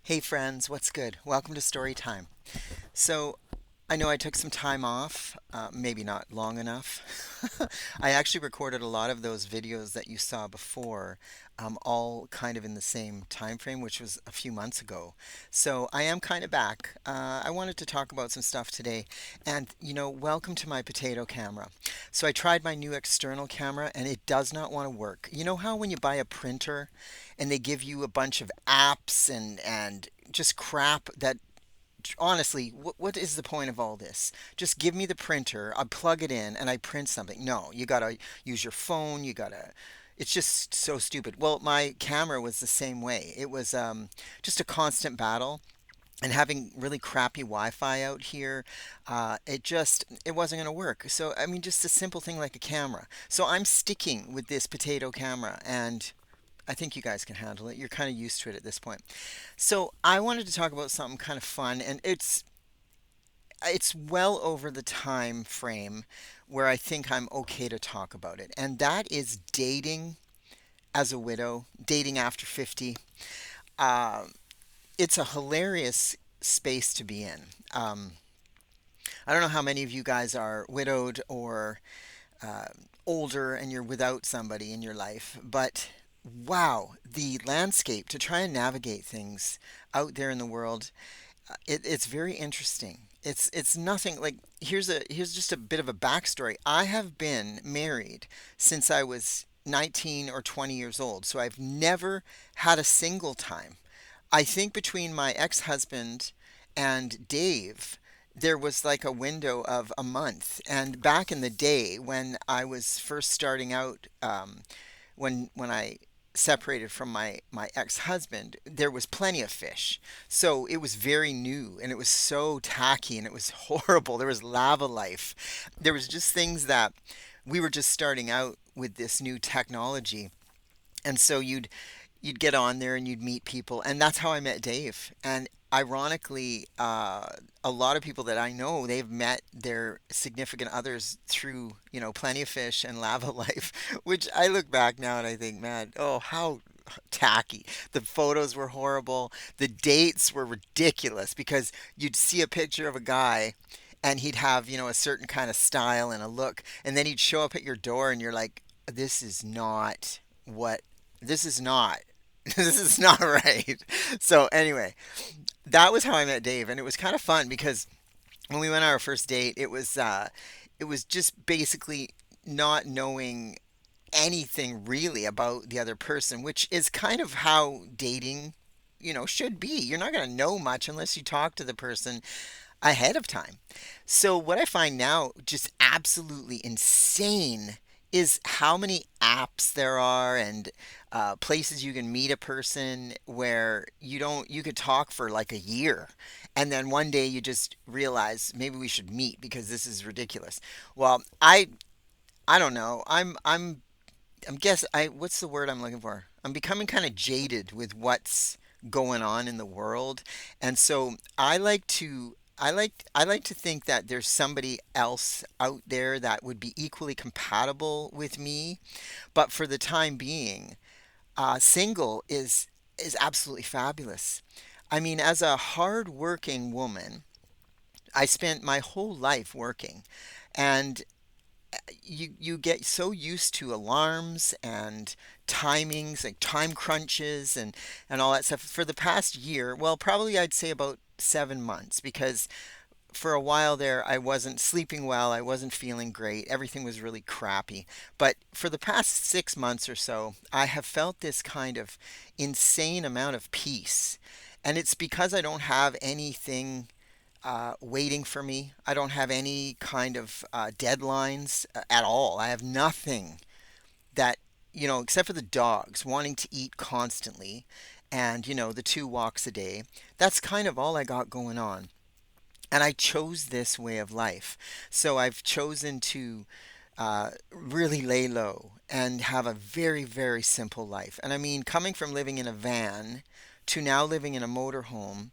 Hey friends, what's good? Welcome to Story Time. So, I know I took some time off, maybe not long enough. I actually recorded a lot of those videos that you saw before, all kind of in the same time frame, which was a few months ago. So I am kind of back. I wanted to talk about some stuff today, and welcome to my potato camera. So I tried my new external camera, and it does not want to work. You know how when you buy a printer, and they give you a bunch of apps and just crap that honestly, what is the point of all this? Just give me the printer, I plug it in, and I print something. No, you gotta use your phone. It's just so stupid. Well, my camera was the same way. It was just a constant battle. And having really crappy Wi-Fi out here, it wasn't going to work. So I mean, just a simple thing like a camera. So I'm sticking with this potato camera, and I think you guys can handle it. You're kind of used to it at this point. So I wanted to talk about something kind of fun, and it's well over the time frame where I think I'm okay to talk about it, and that is dating as a widow, dating after 50. Uh, it's a hilarious space to be in. Um, I don't know how many of you guys are widowed or uh, older and you're without somebody in your life, but wow, the landscape to try and navigate things out there in the world, it's very interesting. It's nothing like here's just a bit of a backstory. I have been married since I was 19 or 20 years old, so I've never had a single time. I think between my ex-husband and Dave, there was like a window of a month. And back in the day when I was first starting out, when I separated from my ex-husband, there was plenty of fish. So it was very new and it was so tacky and it was horrible. There was lava life. There was just things that we were just starting out with this new technology. And so you'd get on there and you'd meet people, and that's how I met Dave. And ironically, a lot of people that I know, they've met their significant others through, Plenty of Fish and Lava Life, which I look back now and I think, man, oh, how tacky. The photos were horrible. The dates were ridiculous because you'd see a picture of a guy and he'd have, a certain kind of style and a look, and then he'd show up at your door and you're like, this is not what this is not this is not right. So anyway, that was how I met Dave, and it was kind of fun because when we went on our first date, it was just basically not knowing anything really about the other person, which is kind of how dating, should be. You're not going to know much unless you talk to the person ahead of time. So what I find now just absolutely insane is how many apps there are and places you can meet a person where you could talk for like a year, and then one day you just realize maybe we should meet because this is ridiculous. Well, I don't know. I'm guess I what's the word I'm looking for? I'm becoming kind of jaded with what's going on in the world. And so I like to think that there's somebody else out there that would be equally compatible with me. But for the time being, single is absolutely fabulous. I mean, as a hard-working woman, I spent my whole life working, and you get so used to alarms and timings, like time crunches and all that stuff for the past year. Well, probably I'd say about 7 months, because for a while there I wasn't sleeping well, I wasn't feeling great, everything was really crappy. But for the past 6 months or so, I have felt this kind of insane amount of peace. And it's because I don't have anything waiting for me. I don't have any kind of deadlines at all. I have nothing that, except for the dogs wanting to eat constantly and, the 2 walks a day. That's kind of all I got going on. And I chose this way of life. So I've chosen to really lay low and have a very, very simple life. And I mean, coming from living in a van to now living in a motorhome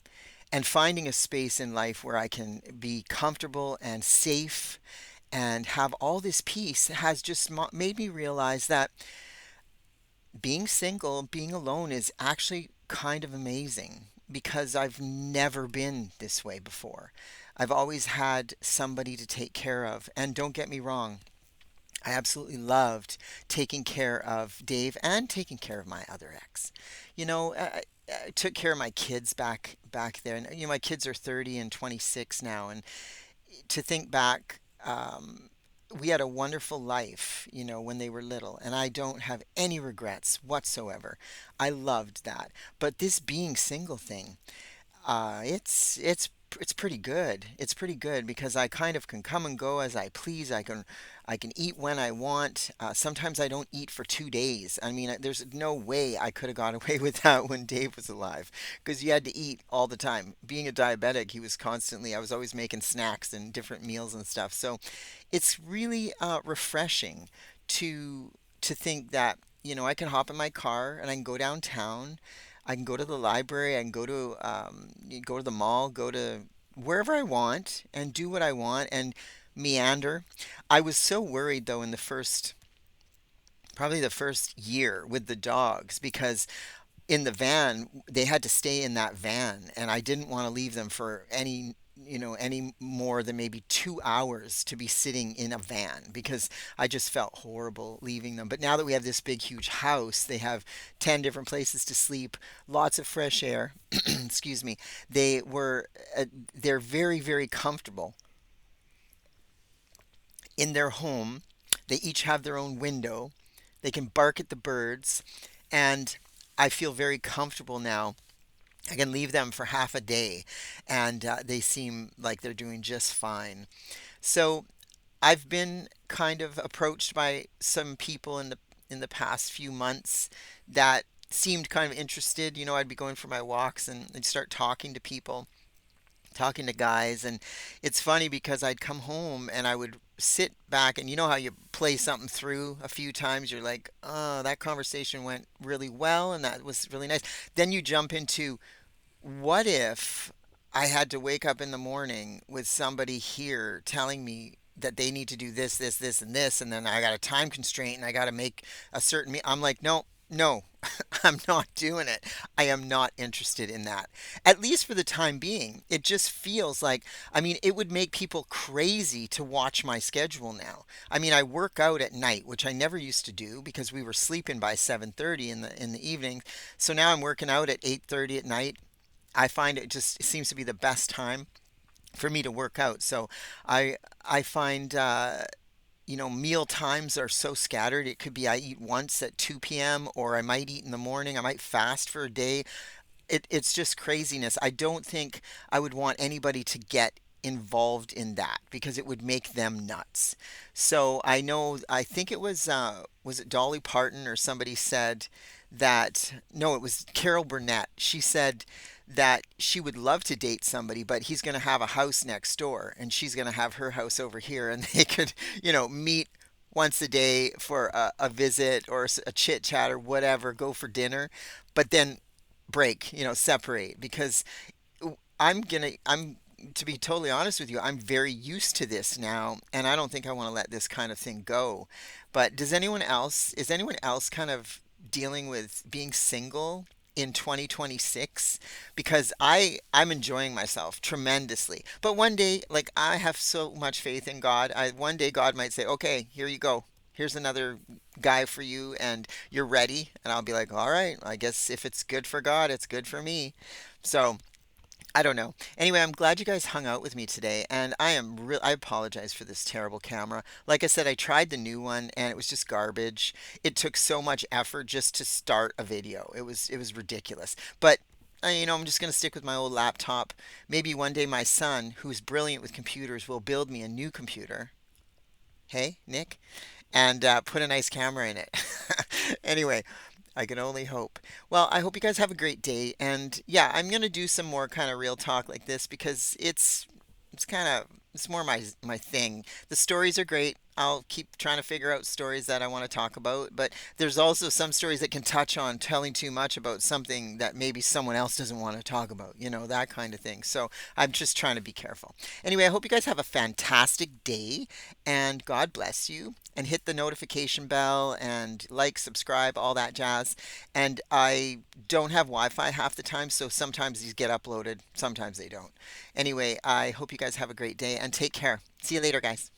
and finding a space in life where I can be comfortable and safe and have all this peace has just made me realize that being single, being alone is actually kind of amazing. because I've never been this way before. I've always had somebody to take care of. And don't get me wrong, I absolutely loved taking care of Dave and taking care of my other ex. I took care of my kids back there, and my kids are 30 and 26 now. And to think back, we had a wonderful life, when they were little, and I don't have any regrets whatsoever. I loved that. But this being single thing, it's pretty good. It's pretty good because I kind of can come and go as I please. I can eat when I want. Sometimes I don't eat for 2 days. I mean, there's no way I could have got away with that when Dave was alive, because you had to eat all the time. Being a diabetic, he was constantly. I was always making snacks and different meals and stuff. So it's really refreshing to to think that I can hop in my car and I can go downtown. I can go to the library. I can go to the mall, go to wherever I want and do what I want and meander. I was so worried though in probably the first year with the dogs, because in the van they had to stay in that van, and I didn't want to leave them for any more than maybe 2 hours to be sitting in a van, because I just felt horrible leaving them. But now that we have this big huge house, they have 10 different places to sleep, lots of fresh air. Excuse me. They're very, very comfortable in their home. They each have their own window. They can bark at the birds, and I feel very comfortable now. I can leave them for half a day, and they seem like they're doing just fine. So I've been kind of approached by some people in the past few months that seemed kind of interested. I'd be going for my walks and I'd start talking to people, talking to guys. And it's funny because I'd come home and I would sit back, and you know how you play something through a few times, you're like, oh, that conversation went really well and that was really nice. Then you jump into, what if I had to wake up in the morning with somebody here telling me that they need to do this, this, this, and this, and then I got a time constraint and I got to make a certain I'm like, no, no, I'm not doing it. I am not interested in that. At least for the time being. It just feels like, I mean, it would make people crazy to watch my schedule now. I mean, I work out at night, which I never used to do because we were sleeping by 7:30 in the evening. So now I'm working out at 8:30 at night. I find it seems to be the best time for me to work out. So I find meal times are so scattered. It could be I eat once at 2 p.m. or I might eat in the morning. I might fast for a day. It's just craziness. I don't think I would want anybody to get involved in that because it would make them nuts. So I think it was it Dolly Parton or somebody said that, no, it was Carol Burnett. She said that she would love to date somebody, but he's going to have a house next door and she's going to have her house over here, and they could, meet once a day for a visit or a chit chat or whatever, go for dinner, but then break, separate, because I'm to be totally honest with you, I'm very used to this now, and I don't think I want to let this kind of thing go. But is anyone else kind of dealing with being single in 2026? Because I'm enjoying myself tremendously. But one day, like, I have so much faith in God. One day God might say, "Okay, here you go. Here's another guy for you and you're ready." And I'll be like, "All right, I guess if it's good for God, it's good for me." So, I don't know. Anyway, I'm glad you guys hung out with me today, and I apologize for this terrible camera. Like I said, I tried the new one and it was just garbage. It took so much effort just to start a video. It was ridiculous. But I'm just going to stick with my old laptop. Maybe one day my son, who's brilliant with computers, will build me a new computer. Hey, Nick, and put a nice camera in it. Anyway, I can only hope. Well, I hope you guys have a great day. And yeah, I'm gonna do some more kind of real talk like this because it's kind of it's more my thing. The stories are great. I'll keep trying to figure out stories that I want to talk about. But there's also some stories that can touch on telling too much about something that maybe someone else doesn't want to talk about, that kind of thing. So I'm just trying to be careful. Anyway, I hope you guys have a fantastic day and God bless you. And hit the notification bell and like, subscribe, all that jazz. And I don't have Wi Fi half the time, so sometimes these get uploaded, sometimes they don't. Anyway, I hope you guys have a great day and take care. See you later, guys.